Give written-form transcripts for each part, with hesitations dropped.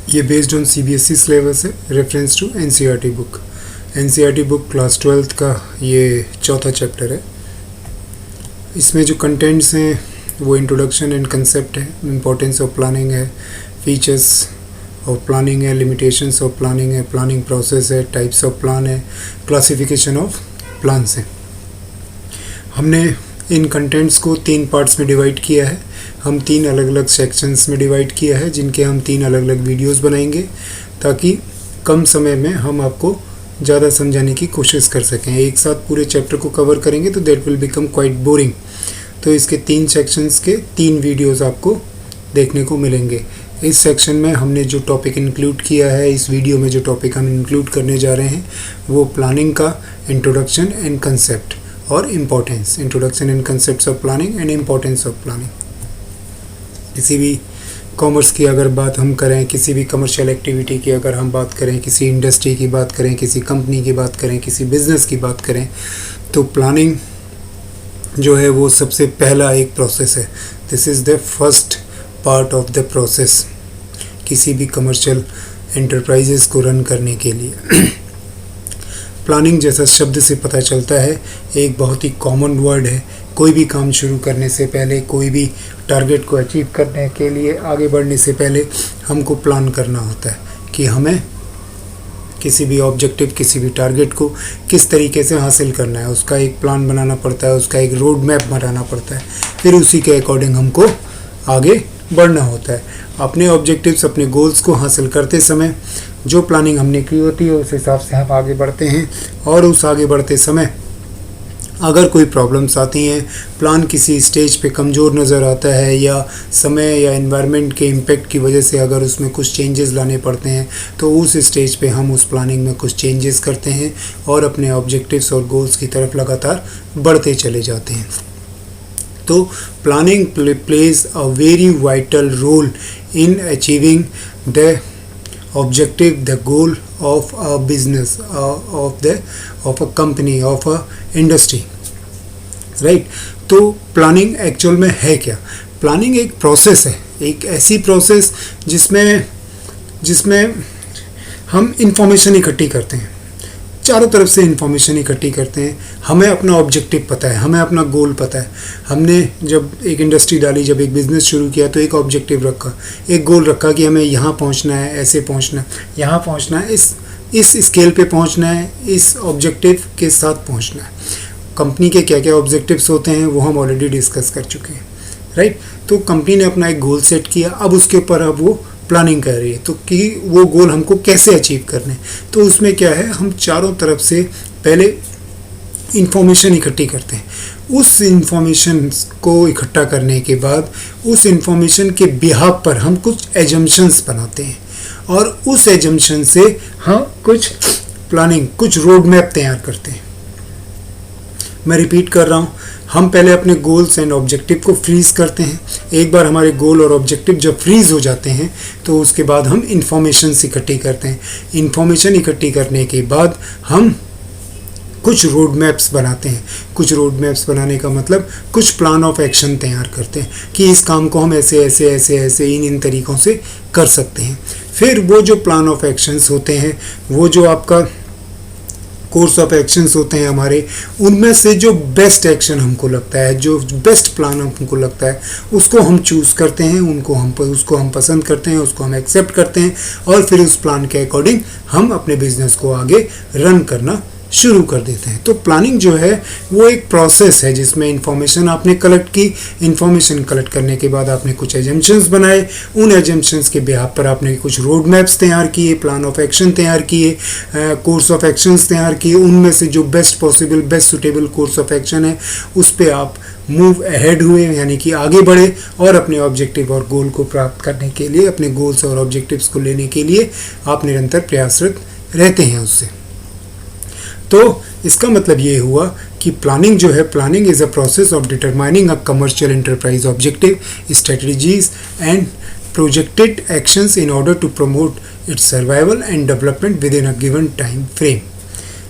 ये based on CBSE syllabus है, reference to NCERT book. NCERT book class 12th का ये चौथा चैप्टर है। इसमें जो कंटेंट्स हैं वो इंट्रोडक्शन एंड कंसेप्ट है, इम्पोर्टेंस ऑफ प्लानिंग है, फीचर्स ऑफ प्लानिंग है, लिमिटेशंस ऑफ प्लानिंग है, प्लानिंग प्रोसेस है, टाइप्स ऑफ प्लान है, क्लासिफिकेशन ऑफ प्लान्स है। हमने इन कंटेंट्स को 3 पार्ट्स में डिवाइड किया है। हम 3 अलग अलग सेक्शंस में डिवाइड किया है, जिनके हम 3 अलग अलग वीडियोस बनाएंगे ताकि कम समय में हम आपको ज़्यादा समझाने की कोशिश कर सकें। एक साथ पूरे चैप्टर को कवर करेंगे तो that will become quite boring. तो इसके 3 सेक्शंस के 3 वीडियोस आपको देखने को मिलेंगे। इस सेक्शन में हमने जो टॉपिक इंक्लूड किया है, इस वीडियो में जो टॉपिक हम इंक्लूड करने जा रहे हैं वो प्लानिंग का इंट्रोडक्शन एंड कंसेप्ट और importance, introduction and concepts of planning and importance of planning. किसी भी कॉमर्स की अगर बात हम करें, किसी भी कमर्शियल एक्टिविटी की अगर हम बात करें, किसी इंडस्ट्री की बात करें, किसी कंपनी की बात करें, किसी बिजनेस की बात करें, तो प्लानिंग जो है वो सबसे पहला एक प्रोसेस है। This is the first part of the process किसी भी कमर्शियल एंटरप्राइजेस को रन करने के लिए। प्लानिंग जैसा शब्द से पता चलता है एक बहुत ही कॉमन वर्ड है। कोई भी काम शुरू करने से पहले, कोई भी टारगेट को अचीव करने के लिए आगे बढ़ने से पहले हमको प्लान करना होता है कि हमें किसी भी ऑब्जेक्टिव, किसी भी टारगेट को किस तरीके से हासिल करना है। उसका एक प्लान बनाना पड़ता है, उसका एक रोड मैप बनाना पड़ता है, फिर उसी के अकॉर्डिंग हमको आगे बढ़ना होता है। अपने ऑब्जेक्टिव्स, अपने गोल्स को हासिल करते समय जो प्लानिंग हमने की होती है उस हिसाब से हम आगे बढ़ते हैं। और उस आगे बढ़ते समय अगर कोई प्रॉब्लम्स आती हैं, प्लान किसी स्टेज पे कमज़ोर नज़र आता है या समय या एनवायरनमेंट के इम्पेक्ट की वजह से अगर उसमें कुछ चेंजेस लाने पड़ते हैं, तो उस स्टेज पे हम उस प्लानिंग में कुछ चेंजेस करते हैं और अपने ऑब्जेक्टिव्स और गोल्स की तरफ लगातार बढ़ते चले जाते हैं। तो planning plays a very vital role in achieving the objective, the goal of a business, of a company, of a industry, right? तो प्लानिंग एक्चुअल में है क्या? प्लानिंग एक प्रोसेस है, एक ऐसी प्रोसेस जिसमें हम इंफॉर्मेशन इकट्ठी करते हैं, चारों तरफ से इंफॉर्मेशन इकट्ठी करते हैं। हमें अपना ऑब्जेक्टिव पता है, हमें अपना गोल पता है। हमने जब एक इंडस्ट्री डाली, जब एक बिज़नेस शुरू किया तो एक ऑब्जेक्टिव रखा, एक गोल रखा कि हमें यहाँ पहुँचना है, ऐसे पहुँचना है, यहाँ पहुँचना है, इस स्केल पे पहुँचना है, इस ऑब्जेक्टिव के साथ पहुँचना है। कंपनी के क्या क्या ऑब्जेक्टिव्स होते हैं वो हम ऑलरेडी डिस्कस कर चुके हैं, राइट? तो कंपनी ने अपना एक गोल सेट किया, अब उसके ऊपर अब वो प्लानिंग कर रही है तो कि वो गोल हमको कैसे अचीव करने। तो उसमें क्या है, हम चारों तरफ से पहले इंफॉर्मेशन इकट्ठी करते हैं। उस इंफॉर्मेशन को इकट्ठा करने के बाद उस इंफॉर्मेशन के बिहाफ पर हम कुछ एजम्पशंस बनाते हैं और उस एजम्पशन से हम कुछ प्लानिंग, कुछ रोड मैप तैयार करते हैं। मैं रिपीट कर रहा हूँ, हम पहले अपने गोल्स एंड ऑब्जेक्टिव को फ्रीज़ करते हैं। एक बार हमारे गोल और ऑब्जेक्टिव जब फ्रीज़ हो जाते हैं तो उसके बाद हम इंफॉर्मेशन इकट्ठी करते हैं। इंफॉर्मेशन इकट्ठी करने के बाद हम कुछ रोड मैप्स बनाते हैं। कुछ रोड मैप्स बनाने का मतलब कुछ प्लान ऑफ एक्शन तैयार करते हैं कि इस काम को हम ऐसे ऐसे ऐसे ऐसे इन तरीक़ों से कर सकते हैं। फिर वो जो प्लान ऑफ एक्शंस होते हैं, वो जो आपका कोर्स ऑफ एक्शंस होते हैं हमारे, उनमें से जो बेस्ट एक्शन हमको लगता है, जो बेस्ट प्लान हमको लगता है, उसको हम चूज़ करते हैं, उसको हम पसंद करते हैं, उसको हम एक्सेप्ट करते हैं और फिर उस प्लान के अकॉर्डिंग हम अपने बिजनेस को आगे रन करना शुरू कर देते हैं। तो प्लानिंग जो है वो एक प्रोसेस है जिसमें इंफॉर्मेशन आपने कलेक्ट की। इंफॉर्मेशन कलेक्ट करने के बाद आपने कुछ एजम्पशंस बनाए, उन एजम्पशंस के बिहाफ पर आपने कुछ रोड मैप्स तैयार किए, प्लान ऑफ एक्शन तैयार किए, कोर्स ऑफ एक्शंस तैयार किए। उनमें से जो best possible, best suitable course of action है उस पर आप मूव अहेड हुए, यानी कि आगे बढ़े और अपने ऑब्जेक्टिव और गोल को प्राप्त करने के लिए, अपने गोल्स और ऑब्जेक्टिव्स को लेने के लिए आप निरंतर प्रयासरत रहते हैं उससे। तो इसका मतलब ये हुआ कि प्लानिंग जो है, planning is a process of determining a commercial enterprise objective, strategies and projected actions in order to promote its survival and development within a given time frame.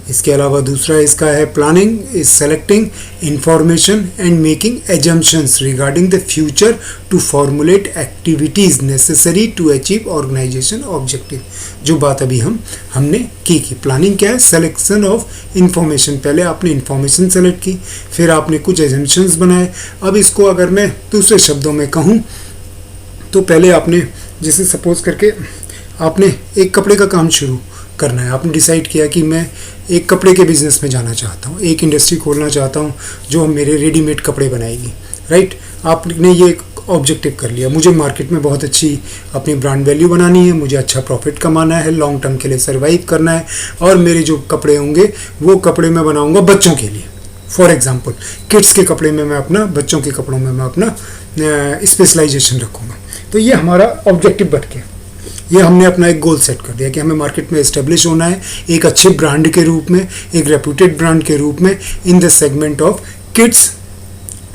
इसके अलावा दूसरा इसका है planning is selecting information and making assumptions regarding the future to formulate activities necessary to achieve organisation objective. जो बात अभी हमने की प्लानिंग क्या है, सेलेक्शन ऑफ इंफॉर्मेशन। पहले आपने इंफॉर्मेशन सेलेक्ट की, फिर आपने कुछ एजम्पशंस बनाए। अब इसको अगर मैं दूसरे शब्दों में कहूँ तो पहले आपने जैसे सपोज करके आपने एक कपड़े का काम शुरू करना है, आपने डिसाइड किया कि मैं एक कपड़े के बिज़नेस में जाना चाहता हूँ, एक इंडस्ट्री खोलना चाहता हूँ जो मेरे रेडीमेड कपड़े बनाएगी, राइट। आपने ये एक ऑब्जेक्टिव कर लिया, मुझे मार्केट में बहुत अच्छी अपनी ब्रांड वैल्यू बनानी है, मुझे अच्छा प्रॉफिट कमाना है, लॉन्ग टर्म के लिए सर्वाइव करना है, और मेरे जो कपड़े होंगे वो कपड़े मैं बनाऊँगा बच्चों के लिए। फॉर एग्जाम्पल किड्स के कपड़े में मैं अपना, बच्चों के कपड़ों में मैं अपना स्पेशलाइजेशन रखूँगा। तो ये हमारा ऑब्जेक्टिव बन गया, ये हमने अपना एक गोल सेट कर दिया कि हमें मार्केट में एस्टेब्लिश होना है एक अच्छे ब्रांड के रूप में, एक रेप्यूटेड ब्रांड के रूप में in the segment of kids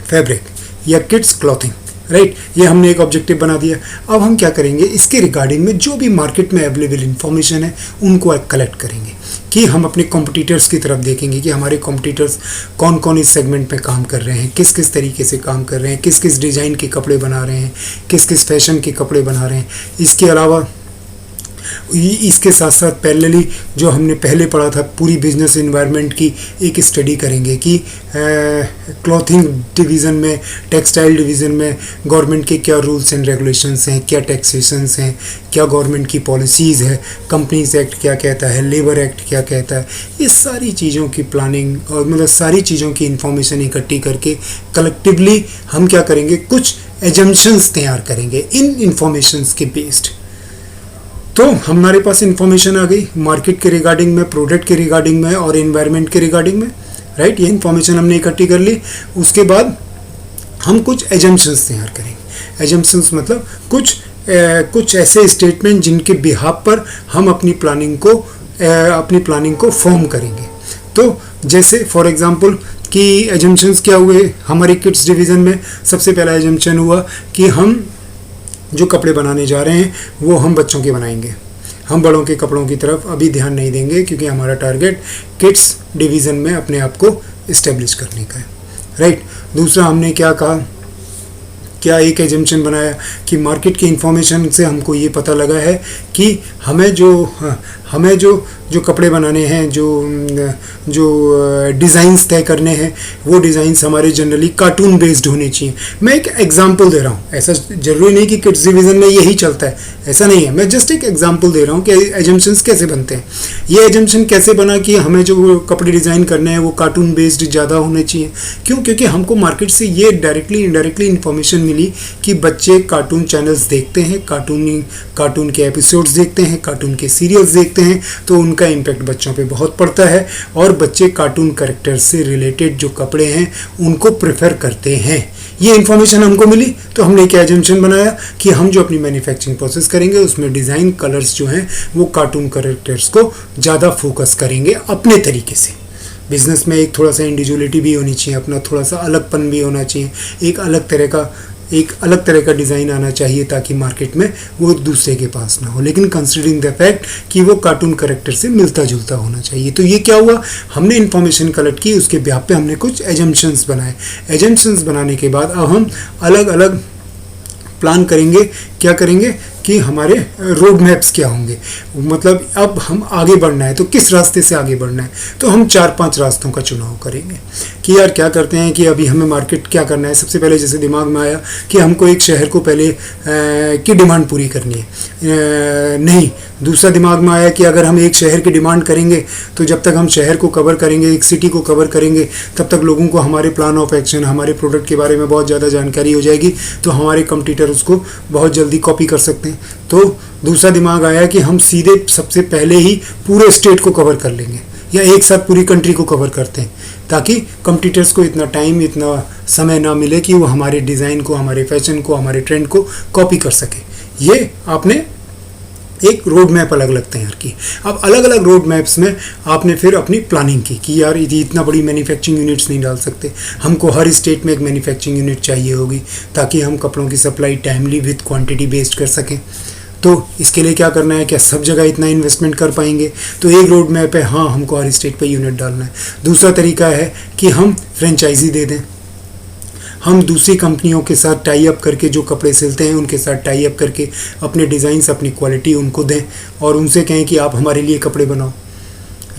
fabric या किड्स क्लॉथिंग, राइट। ये हमने एक ऑब्जेक्टिव बना दिया। अब हम क्या करेंगे, इसके रिगार्डिंग में जो भी मार्केट में अवेलेबल इंफॉर्मेशन है उनको कलेक्ट करेंगे कि हम अपने कॉम्पिटिटर्स की तरफ देखेंगे कि हमारे कॉम्पिटिटर्स कौन कौन इस सेगमेंट में काम कर रहे हैं, किस किस तरीके से काम कर रहे हैं, किस किस डिज़ाइन के कपड़े बना रहे हैं, किस किस फैशन के कपड़े बना रहे हैं। इसके अलावा इसके साथ साथ पैरेलली जो हमने पहले पढ़ा था पूरी बिजनेस एनवायरनमेंट की एक स्टडी करेंगे कि क्लॉथिंग डिवीज़न में, टेक्सटाइल डिवीज़न में गवर्नमेंट के क्या रूल्स एंड रेगुलेशंस हैं, क्या टैक्सेशंस हैं, क्या गवर्नमेंट की पॉलिसीज़ है, कंपनीज एक्ट क्या कहता है, लेबर एक्ट क्या कहता है। इस सारी चीज़ों की प्लानिंग और मतलब सारी चीज़ों की इंफॉर्मेशन इकट्ठी करके कलेक्टिवली हम क्या करेंगे, कुछ एजम्पशंस तैयार करेंगे इन इंफॉर्मेशंस के बेस्ड। तो हमारे पास इंफॉर्मेशन आ गई मार्केट के रिगार्डिंग में, प्रोडक्ट के रिगार्डिंग में और एनवायरनमेंट के रिगार्डिंग में, राइट। ये इंफॉर्मेशन हमने इकट्ठी कर ली। उसके बाद हम कुछ एजम्पशंस तैयार करेंगे। एजम्पशंस मतलब कुछ ऐसे स्टेटमेंट जिनके बिहाफ पर हम अपनी प्लानिंग को फॉर्म करेंगे। तो जैसे फॉर एग्जांपल कि एजम्पशंस क्या हुए हमारे किड्स डिवीज़न में, सबसे पहला एजम्पशन हुआ कि हम जो कपड़े बनाने जा रहे हैं वो हम बच्चों के बनाएंगे, हम बड़ों के कपड़ों की तरफ अभी ध्यान नहीं देंगे क्योंकि हमारा टारगेट किड्स डिवीज़न में अपने आप को इस्टेब्लिश करने का है, राइट। दूसरा हमने क्या कहा, क्या एक एजम्पशन बनाया कि मार्केट की इंफॉर्मेशन से हमको ये पता लगा है कि हमें जो कपड़े बनाने हैं, जो डिज़ाइंस तय करने हैं, वो डिज़ाइंस हमारे जनरली कार्टून बेस्ड होने चाहिए। मैं एक एग्जांपल दे रहा हूँ, ऐसा ज़रूरी नहीं कि किड्स डिवीज़न में यही चलता है, ऐसा नहीं है। मैं जस्ट एक एग्जांपल दे रहा हूँ कि एजम्पशंस कैसे बनते हैं। ये एजम्पशन कैसे बना कि हमें जो कपड़े डिज़ाइन करने हैं वो कार्टून बेस्ड ज़्यादा होने चाहिए। क्यों? क्योंकि हमको मार्केट से ये डायरेक्टली इनडायरेक्टली इन्फॉर्मेशन मिली कि बच्चे कार्टून चैनल्स देखते हैं, कार्टून के एपिसोड्स देखते हैं, कार्टून के सीरियल्स देखते हैं, तो उनका इम्पैक्ट बच्चों पे बहुत पड़ता है और बच्चे कार्टून कैरेक्टर से रिलेटेड जो कपड़े हैं उनको प्रेफर करते हैं। ये इन्फॉर्मेशन हमको मिली तो हमने क्या एजम्पशन बनाया कि हम जो अपनी मैन्युफैक्चरिंग प्रोसेस करेंगे उसमें डिज़ाइन कलर्स जो हैं वो कार्टून कैरेक्टर्स को ज़्यादा फोकस करेंगे अपने तरीके से। बिजनेस में एक थोड़ा सा इंडिविजुअलिटी भी होनी चाहिए, अपना थोड़ा सा अलगपन भी होना चाहिए, एक अलग तरह का डिज़ाइन आना चाहिए ताकि मार्केट में वो दूसरे के पास ना हो, लेकिन कंसिडरिंग द फैक्ट कि वो कार्टून कैरेक्टर से मिलता जुलता होना चाहिए। तो ये क्या हुआ, हमने इन्फॉर्मेशन कलेक्ट की, उसके ब्याह पे हमने कुछ एजम्पशंस बनाए। एजम्पशंस बनाने के बाद अब हम अलग अलग प्लान करेंगे, क्या करेंगे कि हमारे रोड मैप्स क्या होंगे, मतलब अब हम आगे बढ़ना है तो किस रास्ते से आगे बढ़ना है। तो हम 4-5 रास्तों का चुनाव करेंगे कि यार क्या करते हैं कि अभी हमें मार्केट क्या करना है। सबसे पहले जैसे दिमाग में आया कि हमको एक शहर को पहले की डिमांड पूरी करनी है, नहीं, दूसरा दिमाग में आया कि अगर हम एक शहर की डिमांड करेंगे तो जब तक हम शहर को कवर करेंगे, एक सिटी को कवर करेंगे, तब तक लोगों को हमारे प्लान ऑफ एक्शन, हमारे प्रोडक्ट के बारे में बहुत ज़्यादा जानकारी हो जाएगी, तो हमारे कंपटीटर उसको बहुत जल्दी कॉपी कर सकते हैं। तो दूसरा दिमाग आया कि हम सीधे सबसे पहले ही पूरे स्टेट को कवर कर लेंगे या एक साथ पूरी कंट्री को कवर करते हैं ताकि कंपटीटर्स को इतना टाइम, इतना समय ना मिले कि वो हमारे डिज़ाइन को, हमारे फैशन को, हमारे ट्रेंड को कॉपी कर सके। ये आपने एक रोड मैप अलग अलग तैयार की। अब अलग अलग रोड मैप्स में आपने फिर अपनी प्लानिंग की कि यार इतना बड़ी मैन्युफैक्चरिंग यूनिट्स नहीं डाल सकते, हमको हर स्टेट में एक मैन्युफैक्चरिंग यूनिट चाहिए होगी ताकि हम कपड़ों की supply timely with quantity based कर सकें। तो इसके लिए क्या करना है, क्या सब जगह इतना इन्वेस्टमेंट कर पाएंगे? तो एक रोड मैप है, हाँ हमको हर स्टेट पे यूनिट डालना है। दूसरा तरीका है कि हम फ्रेंचाइजी दे दें, हम दूसरी कंपनियों के साथ टाई अप करके जो कपड़े सिलते हैं उनके साथ टाई अप करके अपने डिज़ाइंस, अपनी क्वालिटी उनको दें और उनसे कहें कि आप हमारे लिए कपड़े बनाओ,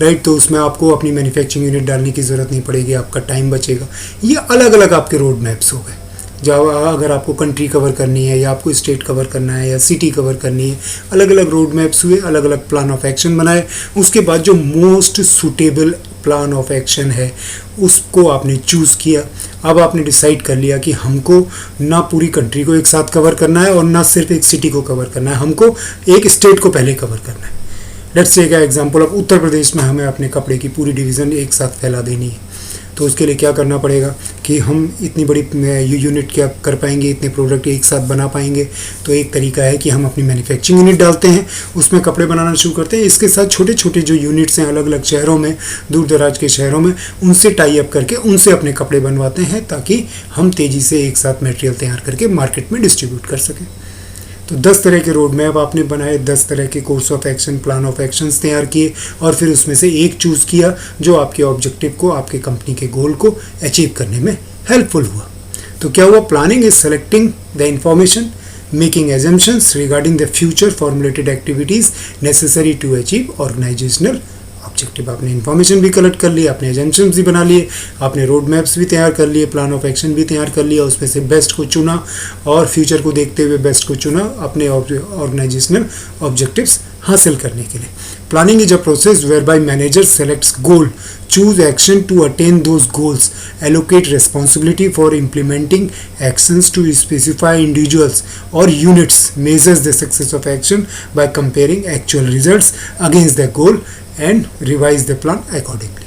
राइट। तो उसमें आपको अपनी मैन्युफैक्चरिंग यूनिट डालने की ज़रूरत नहीं पड़ेगी, आपका टाइम बचेगा। ये अलग अलग आपके रोड मैप्स हो गए। जब अगर आपको कंट्री कवर करनी है या आपको स्टेट कवर करना है या सिटी कवर करनी है, अलग अलग रोड मैप्स हुए, अलग अलग प्लान ऑफ एक्शन बनाए। उसके बाद जो most suitable plan of action है उसको आपने चूज़ किया। अब आपने डिसाइड कर लिया कि हमको ना पूरी कंट्री को एक साथ कवर करना है और ना सिर्फ एक सिटी को कवर करना है, हमको एक स्टेट को पहले कवर करना है। लेट्स टेक एग्जांपल, अब उत्तर प्रदेश में हमें अपने कपड़े की पूरी डिवीज़न एक साथ फैला देनी है। तो उसके लिए क्या करना पड़ेगा कि हम इतनी बड़ी यूनिट क्या कर पाएंगे, इतने प्रोडक्ट एक साथ बना पाएंगे। तो एक तरीका है कि हम अपनी मैन्युफैक्चरिंग यूनिट डालते हैं, उसमें कपड़े बनाना शुरू करते हैं। इसके साथ छोटे छोटे जो यूनिट्स हैं अलग अलग शहरों में, दूर दराज के शहरों में, उनसे टाई अप करके उनसे अपने कपड़े बनवाते हैं ताकि हम तेज़ी से एक साथ मटेरियल तैयार करके मार्केट में डिस्ट्रीब्यूट कर सकें। तो 10 तरह के रोड मैप आपने बनाए, 10 तरह के course of action, plan of actions तैयार किए और फिर उसमें से एक चूज़ किया जो आपके ऑब्जेक्टिव को, आपके कंपनी के गोल को अचीव करने में हेल्पफुल हुआ। तो क्या हुआ? Planning is selecting the information, making assumptions regarding the future formulated activities necessary to achieve organisational objective. आपने इन्फॉर्मेशन भी कलेक्ट कर ली, आपने एजम्पशंस भी बना लिए, आपने रोड मैप्स भी तैयार कर लिए, प्लान ऑफ एक्शन भी तैयार कर लिया, उसमें से बेस्ट को चुना और फ्यूचर को देखते हुए बेस्ट को चुना अपने ऑर्गेनाइजेशनल ऑब्जेक्टिव्स हासिल करने के लिए। Planning is a process whereby manager selects goal, choose action to attain those goals, allocate responsibility for implementing actions to specify individuals or units, measures the success of action by comparing actual results against the goal and revise the plan accordingly.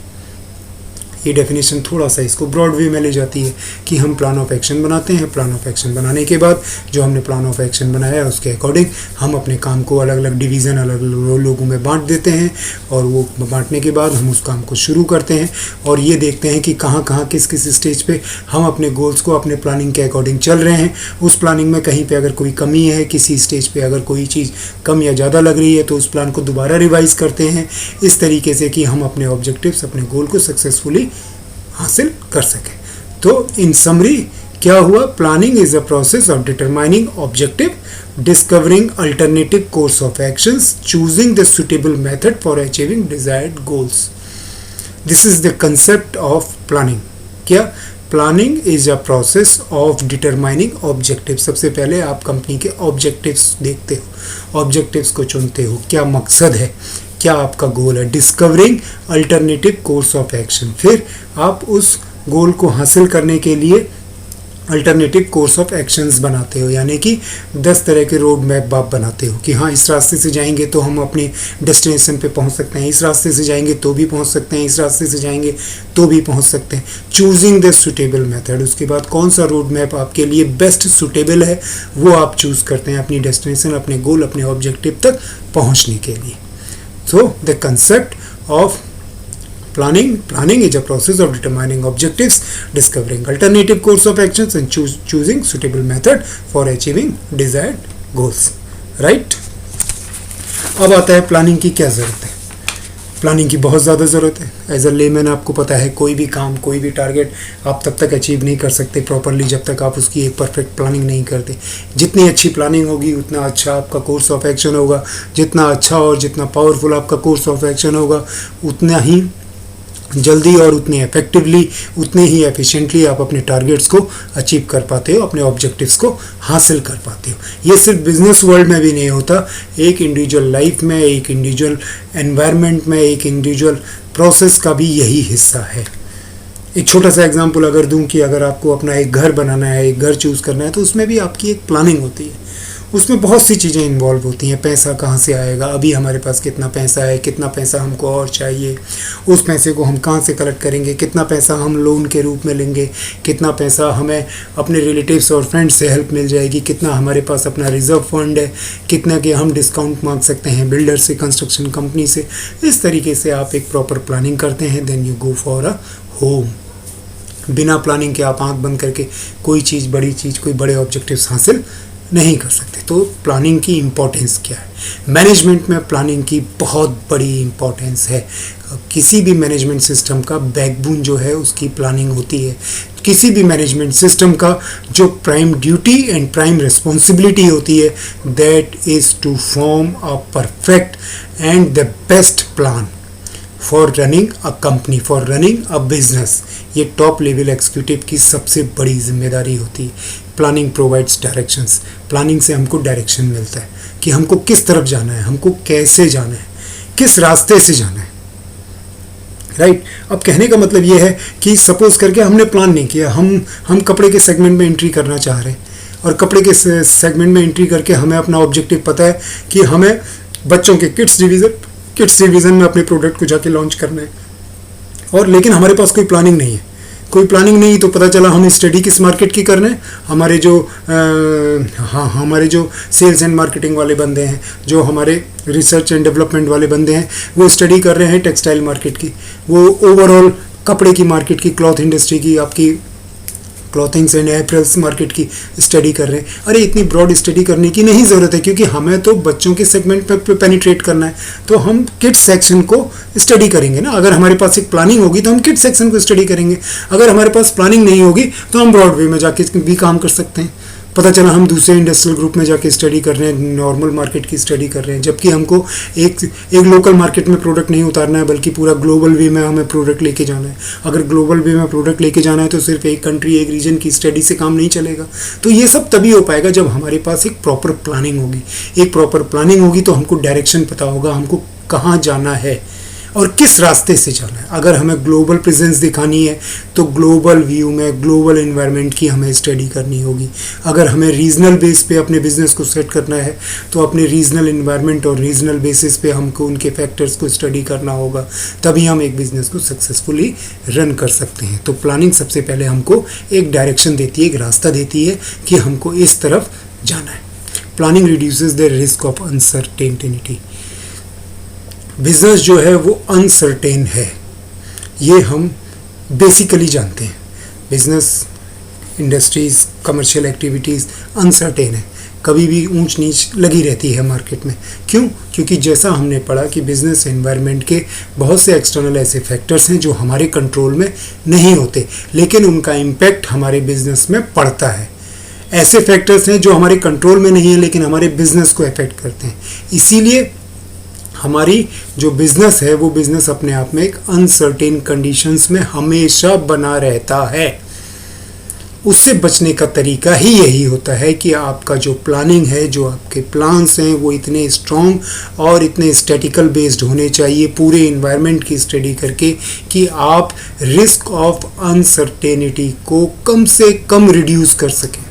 ये definition थोड़ा सा इसको broad way में ले जाती है कि हम प्लान ऑफ एक्शन बनाते हैं। प्लान ऑफ एक्शन बनाने के बाद जो हमने प्लान ऑफ एक्शन बनाया है उसके अकॉर्डिंग हम अपने काम को अलग अलग डिवीज़न, अलग अलग लोगों में बांट देते हैं और वो बांटने के बाद हम उस काम को शुरू करते हैं और ये देखते हैं कि कहाँ कहाँ किस किस स्टेज पे हम अपने गोल्स को अपने प्लानिंग के अकॉर्डिंग चल रहे हैं। उस प्लानिंग में कहीं पे अगर कोई कमी है, किसी स्टेज पे अगर कोई चीज़ कम या ज़्यादा लग रही है तो उस प्लान को दोबारा रिवाइज करते हैं इस तरीके से कि हम अपने ऑब्जेक्टिव्स, अपने गोल को सक्सेसफुली हासिल कर सकें। तो इन समरी क्या हुआ? Planning is a process of determining objective, discovering alternative course of actions, choosing the suitable method for achieving desired goals. This is the concept of planning. क्या? Planning is a process of determining objective. सबसे पहले आप company के objectives देखते हो, objectives को चुनते हो, क्या मकसद है, क्या आपका गोल है। Discovering alternative course of action, फिर आप उस गोल को हासिल करने के लिए अल्टरनेटिव कोर्स ऑफ एक्शंस बनाते हो, यानी कि 10 तरह के रोड मैप आप बनाते हो कि हाँ इस रास्ते से जाएंगे तो हम अपने डेस्टिनेशन पे पहुंच सकते हैं, इस रास्ते से जाएंगे तो भी पहुंच सकते हैं, इस रास्ते से जाएंगे तो भी पहुंच सकते हैं। चूजिंग द सुटेबल मेथड, उसके बाद कौन सा रोड मैप आपके लिए बेस्ट सुटेबल है वो आप चूज़ करते हैं अपनी डेस्टिनेशन, अपने गोल, अपने ऑब्जेक्टिव तक पहुँचने के लिए। So the concept of planning is a process of determining objectives, discovering alternative course of actions and choosing suitable method for achieving desired goals. Right? अब आता है प्लानिंग की क्या ज़रूरत है। प्लानिंग की बहुत ज़्यादा ज़रूरत है। एज अ लेमैन आपको पता है कोई भी काम, कोई भी टारगेट आप तब तक अचीव नहीं कर सकते प्रॉपरली जब तक आप उसकी एक परफेक्ट प्लानिंग नहीं करते। जितनी अच्छी प्लानिंग होगी उतना अच्छा आपका कोर्स ऑफ एक्शन होगा, जितना अच्छा और जितना पावरफुल आपका कोर्स ऑफ एक्शन होगा उतना ही जल्दी और उतने इफेक्टिवली, उतने ही एफिशिएंटली आप अपने टारगेट्स को अचीव कर पाते हो, अपने ऑब्जेक्टिव्स को हासिल कर पाते हो। ये सिर्फ बिजनेस वर्ल्ड में भी नहीं होता, एक इंडिविजुअल लाइफ में, एक इंडिविजुअल एनवायरनमेंट में, एक इंडिविजुअल प्रोसेस का भी यही हिस्सा है। एक छोटा सा एग्जांपल अगर दूं कि अगर आपको अपना एक घर बनाना है, एक घर चूज़ करना है तो उसमें भी आपकी एक प्लानिंग होती है। उसमें बहुत सी चीज़ें इन्वॉल्व होती हैं। पैसा कहाँ से आएगा, अभी हमारे पास कितना पैसा है, कितना पैसा हमको और चाहिए, उस पैसे को हम कहाँ से कलेक्ट करेंगे, कितना पैसा हम लोन के रूप में लेंगे, कितना पैसा हमें अपने रिलेटिव्स और फ्रेंड्स से हेल्प मिल जाएगी, कितना हमारे पास अपना रिजर्व फंड है, कितना के हम डिस्काउंट मांग सकते हैं बिल्डर से, कंस्ट्रक्शन कंपनी से। इस तरीके से आप एक प्रॉपर प्लानिंग करते हैं, then you go for a home. बिना प्लानिंग के आप आँख बंद करके कोई चीज़, बड़ी चीज़, कोई बड़े ऑब्जेक्टिव्स हासिल नहीं कर सकते। तो प्लानिंग की इम्पोर्टेंस क्या है? मैनेजमेंट में प्लानिंग की बहुत बड़ी इम्पोर्टेंस है। किसी भी मैनेजमेंट सिस्टम का बैकबोन जो है उसकी प्लानिंग होती है। किसी भी मैनेजमेंट सिस्टम का जो prime duty and prime responsibility होती है, that is to form a perfect and the best plan for running a company, for running a business. ये टॉप लेवल एग्जीक्यूटिव की सबसे बड़ी जिम्मेदारी होती है। Planning provides directions. प्लानिंग से हमको डायरेक्शन मिलता है कि हमको किस तरफ जाना है, हमको कैसे जाना है, किस रास्ते से जाना है, राइट। अब कहने का मतलब ये है कि सपोज करके हमने प्लान नहीं किया, हम कपड़े के सेगमेंट में एंट्री करना चाह रहे हैं और कपड़े के सेगमेंट में एंट्री करके हमें अपना ऑब्जेक्टिव पता है कि हमें बच्चों के किड्स डिवीज़न में अपने प्रोडक्ट को जाके लॉन्च करना है, और लेकिन हमारे पास कोई प्लानिंग नहीं है। कोई प्लानिंग नहीं तो पता चला हम स्टडी किस मार्केट की कर रहे हैं। हमारे जो सेल्स एंड मार्केटिंग वाले बंदे हैं, जो हमारे रिसर्च एंड डेवलपमेंट वाले बंदे हैं, वो स्टडी कर रहे हैं टेक्सटाइल मार्केट की, वो ओवरऑल कपड़े की मार्केट की, क्लॉथ इंडस्ट्री की, आपकी क्लॉथिंग्स एंड एप्रल्स मार्केट की स्टडी कर रहे हैं। अरे इतनी ब्रॉड स्टडी करने की नहीं ज़रूरत है, क्योंकि हमें तो बच्चों के सेगमेंट पे पेनिट्रेट करना है, तो हम किड्स सेक्शन को स्टडी करेंगे ना। अगर हमारे पास एक प्लानिंग होगी तो हम किड्स सेक्शन को स्टडी करेंगे। अगर हमारे पास प्लानिंग नहीं होगी तो हम ब्रॉड वे में जाके भी काम कर सकते हैं। पता चला हम दूसरे इंडस्ट्रियल ग्रुप में जाके स्टडी कर रहे हैं, नॉर्मल मार्केट की स्टडी कर रहे हैं, जबकि हमको एक लोकल मार्केट में प्रोडक्ट नहीं उतारना है, बल्कि पूरा ग्लोबल वे में हमें प्रोडक्ट लेके जाना है। अगर ग्लोबल वे में प्रोडक्ट लेके जाना है तो सिर्फ एक कंट्री, एक रीजन की स्टडी से काम नहीं चलेगा। तो ये सब तभी हो पाएगा जब हमारे पास एक प्रॉपर प्लानिंग होगी। एक प्रॉपर प्लानिंग होगी तो हमको डायरेक्शन पता होगा, हमको कहाँ जाना है और किस रास्ते से जाना है। अगर हमें ग्लोबल प्रेजेंस दिखानी है तो ग्लोबल व्यू में ग्लोबल एनवायरनमेंट की हमें स्टडी करनी होगी। अगर हमें रीजनल बेस पे अपने बिजनेस को सेट करना है तो अपने रीजनल एनवायरनमेंट और रीजनल बेसिस पे हमको उनके फैक्टर्स को स्टडी करना होगा, तभी हम एक बिजनेस को सक्सेसफुली रन कर सकते हैं। तो प्लानिंग सबसे पहले हमको एक डायरेक्शन देती है, एक रास्ता देती है कि हमको इस तरफ जाना है। Planning reduces the risk of uncertainty. Business जो है वो अनसर्टेन है, ये हम बेसिकली जानते हैं। Business, industries, commercial activities uncertain है, कभी भी ऊंच नीच लगी रहती है मार्केट में। क्यों? क्योंकि जैसा हमने पढ़ा कि बिजनेस एनवायरनमेंट के बहुत से एक्सटर्नल ऐसे फैक्टर्स हैं जो हमारे कंट्रोल में नहीं होते, लेकिन उनका इम्पैक्ट हमारे बिजनेस में पड़ता है। ऐसे फैक्टर्स हैं जो हमारे कंट्रोल में नहीं है लेकिन हमारे बिजनेस को अफेक्ट करते हैं। इसीलिए हमारी जो बिज़नेस है वो बिज़नेस अपने आप में एक अनसर्टेन कंडीशंस में हमेशा बना रहता है। उससे बचने का तरीका ही यही होता है कि आपका जो प्लानिंग है, जो आपके प्लान्स हैं, वो इतने स्ट्रॉन्ग और इतने स्टैटिकल बेस्ड होने चाहिए, पूरे इन्वायरमेंट की स्टडी करके, कि आप रिस्क ऑफ अनसर्टेनिटी को कम से कम रिड्यूस कर सकें,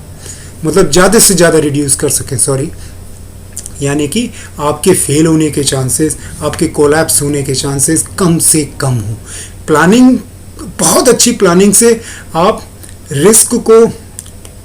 मतलब ज़्यादा से ज़्यादा रिड्यूस कर सकें, यानी कि आपके फेल होने के चांसेस, आपके कोलैप्स होने के चांसेस कम से कम हो। प्लानिंग, बहुत अच्छी प्लानिंग से आप रिस्क को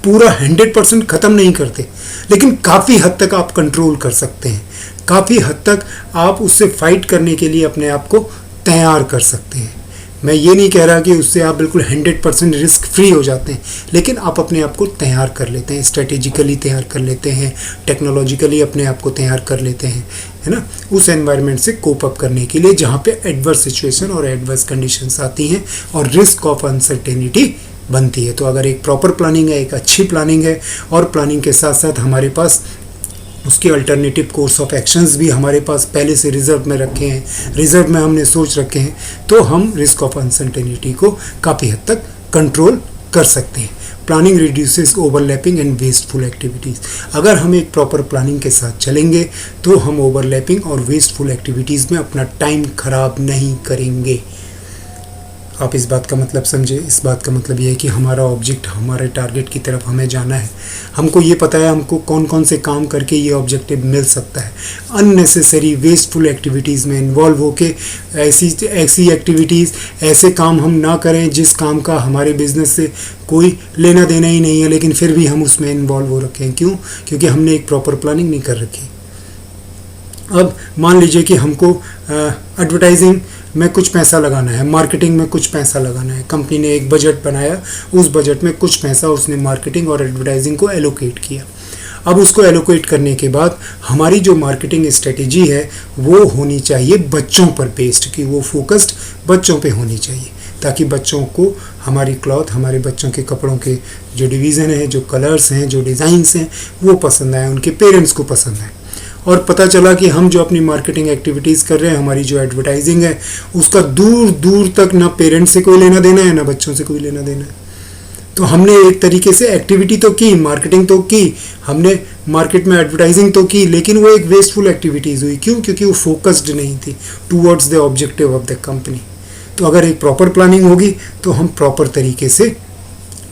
पूरा 100% ख़त्म नहीं करते, लेकिन काफ़ी हद तक आप कंट्रोल कर सकते हैं। काफ़ी हद तक आप उससे फाइट करने के लिए अपने आप को तैयार कर सकते हैं। मैं ये नहीं कह रहा कि उससे आप बिल्कुल 100% रिस्क फ्री हो जाते हैं, लेकिन आप अपने आप को तैयार कर लेते हैं, स्ट्रेटेजिकली तैयार कर लेते हैं, टेक्नोलॉजिकली अपने आप को तैयार कर लेते हैं, है ना, उस एनवायरनमेंट से कोप अप करने के लिए जहाँ पे एडवर्स सिचुएशन और एडवर्स कंडीशंस आती हैं और रिस्क ऑफ अनसर्टेनिटी बनती है। तो अगर एक प्रॉपर प्लानिंग है, एक अच्छी प्लानिंग है, और प्लानिंग के साथ साथ हमारे पास उसके अल्टरनेटिव कोर्स ऑफ एक्शंस भी हमारे पास पहले से रिजर्व में रखे हैं, रिजर्व में हमने सोच रखे हैं, तो हम रिस्क ऑफ अनसर्टेनिटी को काफ़ी हद तक कंट्रोल कर सकते हैं। Planning reduces overlapping and wasteful activities. अगर हम एक प्रॉपर प्लानिंग के साथ चलेंगे तो हम ओवरलैपिंग और वेस्टफुल एक्टिविटीज़ में अपना टाइम खराब नहीं करेंगे। आप इस बात का मतलब समझे। इस बात का मतलब ये है कि हमारा ऑब्जेक्ट, हमारे टारगेट की तरफ हमें जाना है, हमको ये पता है हमको कौन कौन से काम करके ये ऑब्जेक्टिव मिल सकता है। अननेसेसरी वेस्टफुल एक्टिविटीज़ में इन्वॉल्व होके ऐसी एक्टिविटीज़, ऐसे काम हम ना करें जिस काम का हमारे बिजनेस से कोई लेना देना ही नहीं है, लेकिन फिर भी हम उसमें इन्वॉल्व हो रखे हैं। क्यों? क्योंकि हमने एक प्रॉपर प्लानिंग नहीं कर रखी। अब मान लीजिए कि हमको एडवर्टाइजिंग में कुछ पैसा लगाना है, मार्केटिंग में कुछ पैसा लगाना है। कंपनी ने एक बजट बनाया, उस बजट में कुछ पैसा उसने मार्केटिंग और एडवर्टाइजिंग को एलोकेट किया। अब उसको एलोकेट करने के बाद हमारी जो मार्केटिंग स्ट्रेटेजी है वो होनी चाहिए बच्चों पर बेस्ड, कि वो फोकस्ड बच्चों पे होनी चाहिए, ताकि बच्चों को हमारी क्लॉथ, हमारे बच्चों के कपड़ों के जो डिवीज़न है, जो कलर्स हैं, जो डिज़ाइंस हैं, वो पसंद आए, उनके पेरेंट्स को पसंद आए। और पता चला कि हम जो अपनी मार्केटिंग एक्टिविटीज़ कर रहे हैं, हमारी जो एडवर्टाइजिंग है, उसका दूर दूर तक ना पेरेंट्स से कोई लेना देना है, ना बच्चों से कोई लेना देना है। तो हमने एक तरीके से एक्टिविटी तो की, मार्केटिंग तो की, हमने मार्केट में एडवर्टाइजिंग तो की, लेकिन वो एक वेस्टफुल एक्टिविटीज़ हुई। क्यों? क्योंकि वो फोकस्ड नहीं थी towards the objective of the company. तो अगर एक प्रॉपर प्लानिंग होगी तो हम प्रॉपर तरीके से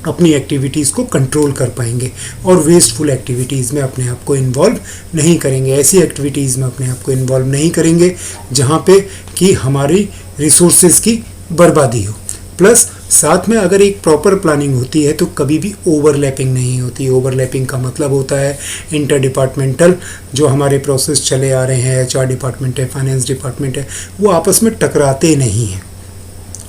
अपनी एक्टिविटीज़ को कंट्रोल कर पाएंगे और वेस्टफुल एक्टिविटीज़ में अपने आप को इन्वॉल्व नहीं करेंगे, ऐसी एक्टिविटीज़ में अपने आप को इन्वॉल्व नहीं करेंगे जहाँ पे कि हमारी रिसोर्सेज की बर्बादी हो। प्लस साथ में अगर एक प्रॉपर प्लानिंग होती है तो कभी भी ओवरलैपिंग नहीं होती। ओवरलैपिंग का मतलब होता है इंटर डिपार्टमेंटल जो हमारे प्रोसेस चले आ रहे हैं, HR डिपार्टमेंट है, फाइनेंस डिपार्टमेंट है, वो आपस में टकराते नहीं हैं,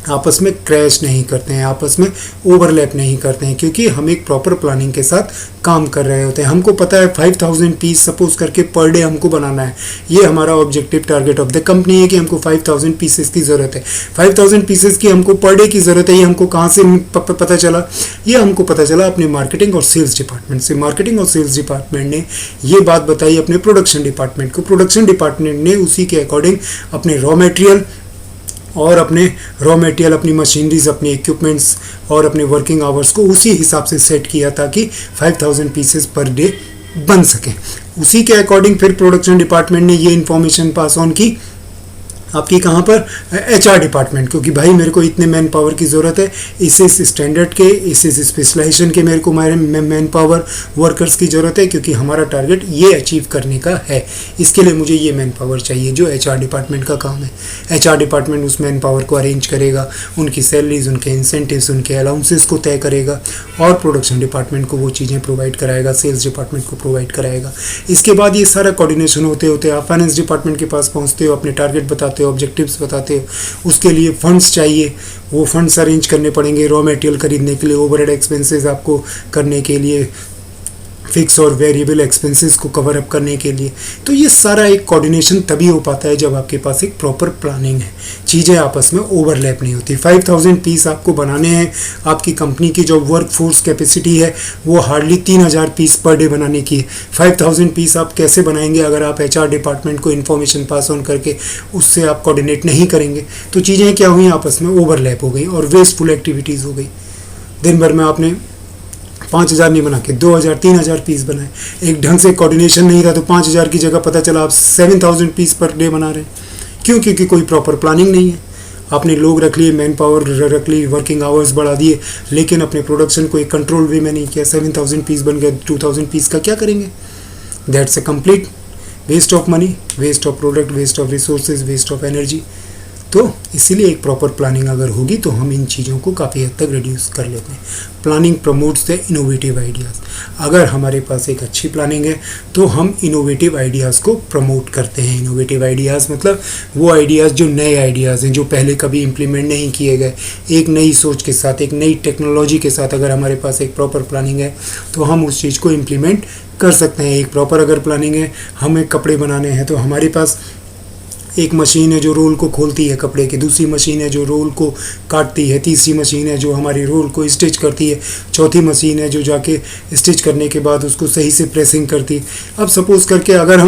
आपस में क्रैश नहीं करते हैं, आपस में ओवरलैप नहीं करते हैं, क्योंकि हम एक प्रॉपर प्लानिंग के साथ काम कर रहे होते हैं। हमको पता है 5000 पीस सपोज करके पर डे हमको बनाना है, ये हमारा objective target of the company है कि हमको 5000 पीसेस की ज़रूरत है। 5000 पीसेस की हमको पर डे की ज़रूरत है। ये हमको कहाँ से पता चला? ये हमको पता चला अपने मार्केटिंग और सेल्स डिपार्टमेंट से। मार्केटिंग और सेल्स डिपार्टमेंट ने ये बात बताई अपने प्रोडक्शन डिपार्टमेंट को। प्रोडक्शन डिपार्टमेंट ने उसी के अकॉर्डिंग अपने रॉ मटेरियल, अपनी मशीनरीज, अपने इक्विपमेंट्स और अपने वर्किंग आवर्स को उसी हिसाब से सेट किया ताकि 5000 पीसेस पर डे बन सकें। उसी के अकॉर्डिंग फिर प्रोडक्शन डिपार्टमेंट ने ये इन्फॉर्मेशन पास ऑन की आपकी कहाँ पर? HR डिपार्टमेंट, क्योंकि भाई मेरे को इतने मैन पावर की ज़रूरत है, इस स्टैंडर्ड के, इस स्पेशलाइजेशन के मेरे को मैन पावर वर्कर्स की ज़रूरत है, क्योंकि हमारा टारगेट ये अचीव करने का है। इसके लिए मुझे ये मैन पावर चाहिए, जो HR डिपार्टमेंट का काम है। HR डिपार्टमेंट उस मैन पावर को अरेंज करेगा, उनकी सैलरीज, उनके इंसेंटिव्स, उनके अलाउंसेस को तय करेगा और प्रोडक्शन डिपार्टमेंट को वो चीज़ें प्रोवाइड कराएगा, सेल्स डिपार्टमेंट को प्रोवाइड कराएगा। इसके बाद ये सारा कोऑर्डिनेशन होते होते आप फाइनेंस डिपार्टमेंट के पास पहुँचते हो, अपने टारगेट बताते हो, ऑब्जेक्टिव्स बताते हो। उसके लिए फंड्स चाहिए, वो फंड्स अरेंज करने पड़ेंगे रॉ मटेरियल खरीदने के लिए, ओवरहेड एक्सपेंसेस आपको करने के लिए, फिक्स और वेरिएबल एक्सपेंसेस को कवर अप करने के लिए। तो ये सारा एक कोऑर्डिनेशन तभी हो पाता है जब आपके पास एक प्रॉपर प्लानिंग है, चीज़ें आपस में ओवरलैप नहीं होती। 5000 पीस आपको बनाने हैं, आपकी कंपनी की जो वर्क फोर्स कैपेसिटी है वो हार्डली 3000 पीस पर डे बनाने की है। 5000 पीस आप कैसे बनाएंगे अगर आप HR डिपार्टमेंट को इन्फॉर्मेशन पास ऑन करके उससे आप कोऑर्डिनेट नहीं करेंगे? तो चीज़ें क्या हुई? आपस में ओवरलैप हो गई और वेस्टफुल एक्टिविटीज़ हो गई। दिन भर में आपने 5000 नहीं बना के 2000 3000 पीस बनाए, एक ढंग से कोऑर्डिनेशन नहीं था, तो 5000 की जगह पता चला आप 7000 पीस पर डे बना रहे हैं। क्यों? क्योंकि कोई प्रॉपर प्लानिंग नहीं है। आपने लोग रख लिए, मैन पावर रख ली, वर्किंग आवर्स बढ़ा दिए, लेकिन अपने प्रोडक्शन को एक कंट्रोल वे में नहीं किया। 7000 पीस बन गया, 2000 पीस का क्या करेंगे? That's a complete waste of money, waste of product, waste of resources, waste of energy. तो इसीलिए एक प्रॉपर प्लानिंग अगर होगी तो हम इन चीज़ों को काफ़ी हद तक रिड्यूस कर लेते हैं। Planning promotes the innovative ideas. अगर हमारे पास एक अच्छी प्लानिंग है तो हम इनोवेटिव आइडियाज़ को प्रमोट करते हैं। इनोवेटिव आइडियाज़ मतलब वो आइडियाज़ जो नए आइडियाज़ हैं, जो पहले कभी इम्प्लीमेंट नहीं किए गए। एक नई सोच के साथ, एक नई टेक्नोलॉजी के साथ अगर हमारे पास एक प्रॉपर प्लानिंग है तो हम उस चीज़ को इम्प्लीमेंट कर सकते हैं। एक प्रॉपर अगर प्लानिंग है, हमें कपड़े बनाने हैं तो हमारे पास एक मशीन है जो रोल को खोलती है कपड़े की, दूसरी मशीन है जो रोल को काटती है, तीसरी मशीन है जो हमारी रोल को स्टिच करती है, चौथी मशीन है जो जाके स्टिच करने के बाद उसको सही से प्रेसिंग करती है। अब सपोज़ करके अगर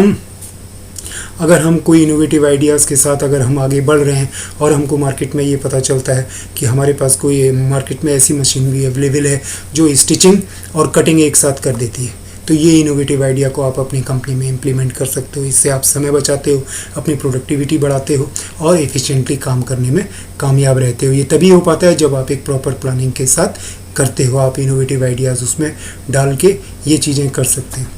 हम कोई इनोवेटिव आइडियाज़ के साथ अगर हम आगे बढ़ रहे हैं और हमको मार्केट में ये पता चलता है कि हमारे पास कोई मार्केट में ऐसी मशीन भी अवेलेबल है जो स्टिचिंग और कटिंग एक साथ कर देती है, तो ये इनोवेटिव आइडिया को आप अपनी कंपनी में इम्प्लीमेंट कर सकते हो। इससे आप समय बचाते हो, अपनी प्रोडक्टिविटी बढ़ाते हो और एफिशिएंटली काम करने में कामयाब रहते हो। ये तभी हो पाता है जब आप एक प्रॉपर प्लानिंग के साथ करते हो, आप इनोवेटिव आइडियाज़ उसमें डाल के ये चीज़ें कर सकते हैं।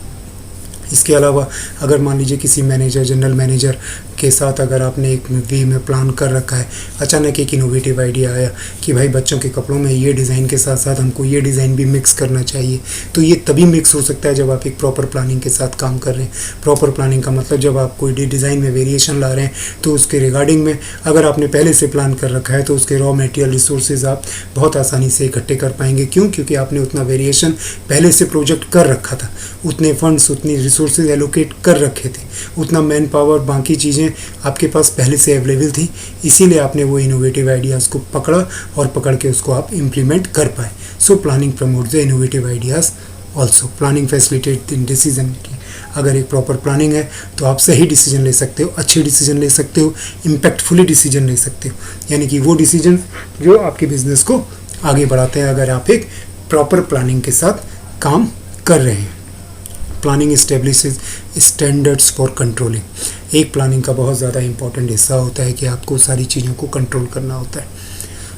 इसके अलावा अगर मान लीजिए किसी मैनेजर, जनरल मैनेजर के साथ अगर आपने एक वे में प्लान कर रखा है, अचानक एक इनोवेटिव आइडिया आया कि भाई बच्चों के कपड़ों में ये डिज़ाइन के साथ साथ हमको ये डिज़ाइन भी मिक्स करना चाहिए, तो ये तभी मिक्स हो सकता है जब आप एक प्रॉपर प्लानिंग के साथ काम कर रहे हैं। प्रॉपर प्लानिंग का मतलब जब आप कोई डिज़ाइन में वेरिएशन ला रहे हैं तो उसके रिगार्डिंग में अगर आपने पहले से प्लान कर रखा है तो उसके रॉ मटेरियल रिसोर्सेज आप बहुत आसानी से इकट्ठे कर पाएंगे। क्यों? क्योंकि आपने उतना वेरिएशन पहले से प्रोजेक्ट कर रखा था, उतने फंड्स, उतनी रिसोर्सेज एलोकेट कर रखे थे, उतना मैन पावर, बाकी चीज़ें आपके पास पहले से अवेलेबल थी। इसीलिए आपने वो इनोवेटिव आइडियाज़ को पकड़ा और पकड़ के उसको आप इम्प्लीमेंट कर पाए। So planning promote the innovative ideas also. Planning facilitate in decision making. अगर एक प्रॉपर प्लानिंग है तो आप सही डिसीजन ले सकते हो, अच्छे डिसीजन ले सकते हो, इम्पैक्टफुली डिसीजन ले सकते हो, यानी कि वो डिसीजन जो आपके बिजनेस को आगे बढ़ाते हैं अगर आप एक प्रॉपर प्लानिंग के साथ काम कर रहे हैं। Planning establishes standards for controlling. एक प्लानिंग का बहुत ज़्यादा इंपॉर्टेंट हिस्सा होता है कि आपको सारी चीज़ों को कंट्रोल करना होता है।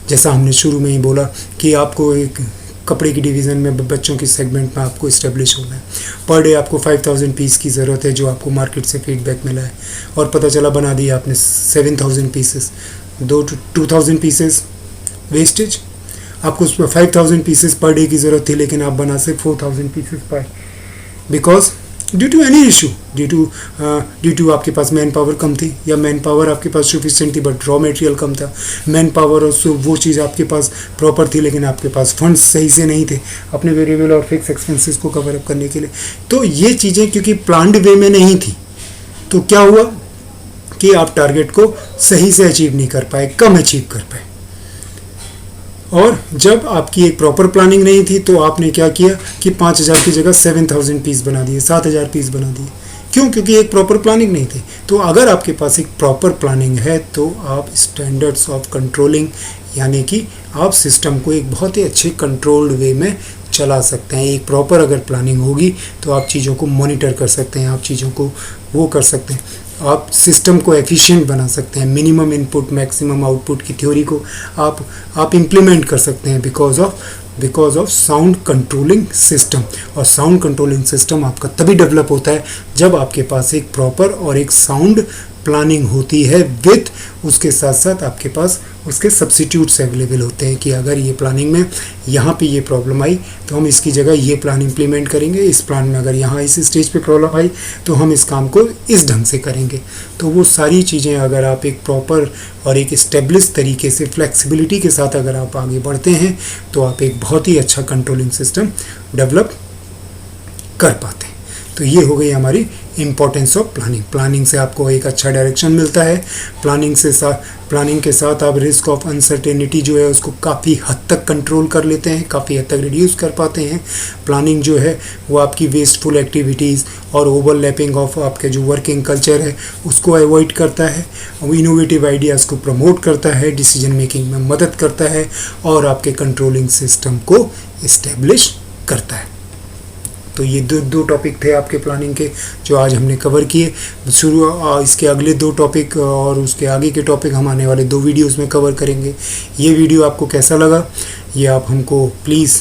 जैसा हमने शुरू में ही बोला कि आपको एक कपड़े की डिवीज़न में, बच्चों की सेगमेंट में आपको इस्टेब्लिश होना है। पर डे आपको 5000 पीस की ज़रूरत है जो आपको मार्केट से फीडबैक मिला है, और पता चला बना दिया आपने 7000 पीसेस, 2000 पीसेस वेस्टेज। आपको 5000 पीसेस पर डे की ज़रूरत थी लेकिन आप बना से 4000 पीसेस पर, because due to any issue, due to आपके पास मैन पावर कम थी, या मैन पावर आपके पास सफिशिएंट थी बट रॉ मटेरियल कम था। मैन पावर और वो चीज़ आपके पास प्रॉपर थी लेकिन आपके पास फंड्स सही से नहीं थे अपने वेरिएबल और फिक्स एक्सपेंसेस को कवर अप करने के लिए। तो ये चीज़ें क्योंकि प्लान्ड वे में नहीं थी तो क्या हुआ कि आप टारगेट को सही से अचीव नहीं कर पाए, कम अचीव कर पाए। और जब आपकी एक प्रॉपर प्लानिंग नहीं थी तो आपने क्या किया कि 5000 की जगह 7000 पीस बना दिए, 7000 पीस बना दिए। क्यों? क्योंकि एक प्रॉपर प्लानिंग नहीं थी। तो अगर आपके पास एक प्रॉपर प्लानिंग है तो आप स्टैंडर्ड्स ऑफ कंट्रोलिंग, यानी कि आप सिस्टम को एक बहुत ही अच्छे कंट्रोल्ड वे में चला सकते हैं। एक प्रॉपर अगर प्लानिंग होगी तो आप चीज़ों को मॉनिटर कर सकते हैं, आप चीज़ों को वो कर सकते हैं, आप सिस्टम को एफिशिएंट बना सकते हैं। मिनिमम इनपुट मैक्सिमम आउटपुट की थ्योरी को आप इम्प्लीमेंट कर सकते हैं because of sound controlling system. और साउंड कंट्रोलिंग सिस्टम आपका तभी डेवलप होता है जब आपके पास एक प्रॉपर और एक साउंड प्लानिंग होती है, विथ उसके साथ साथ आपके पास उसके सब्स्टिट्यूट्स अवेलेबल होते हैं कि अगर ये प्लानिंग में यहाँ पे ये प्रॉब्लम आई तो हम इसकी जगह ये प्लान इम्प्लीमेंट करेंगे, इस प्लान में अगर यहाँ इस स्टेज पे प्रॉब्लम आई तो हम इस काम को इस ढंग से करेंगे। तो वो सारी चीज़ें अगर आप एक प्रॉपर और एक इस्टेब्लिश तरीके से फ्लेक्सिबिलिटी के साथ अगर आप आगे बढ़ते हैं तो आप एक बहुत ही अच्छा कंट्रोलिंग सिस्टम डेवलप कर पाते हैं। तो ये हो गई हमारी इम्पोर्टेंस ऑफ प्लानिंग। प्लानिंग से आपको एक अच्छा डायरेक्शन मिलता है। प्लानिंग के साथ आप रिस्क ऑफ अनसर्टेनिटी जो है उसको काफ़ी हद तक कंट्रोल कर लेते हैं, काफ़ी हद तक रिड्यूस कर पाते हैं। प्लानिंग जो है वो आपकी वेस्टफुल एक्टिविटीज़ और ओवरलैपिंग ऑफ आपके जो वर्किंग कल्चर है उसको अवॉइड करता है, वो इनोवेटिव आइडियाज़ को प्रमोट करता है, डिसीजन मेकिंग में मदद करता है और आपके कंट्रोलिंग सिस्टम को इस्टेब्लिश करता है। तो ये दो टॉपिक थे आपके प्लानिंग के जो आज हमने कवर किए। इसके अगले 2 टॉपिक और उसके आगे के टॉपिक हम आने वाले 2 वीडियोस में कवर करेंगे। ये वीडियो आपको कैसा लगा ये आप हमको प्लीज़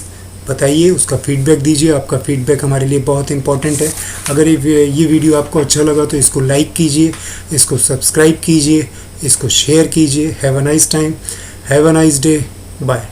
बताइए, उसका फीडबैक दीजिए। आपका फीडबैक हमारे लिए बहुत इंपॉर्टेंट है। अगर ये वीडियो आपको अच्छा लगा तो इसको लाइक कीजिए, इसको सब्सक्राइब कीजिए, इसको शेयर कीजिए। Have a nice time, have a nice day, bye.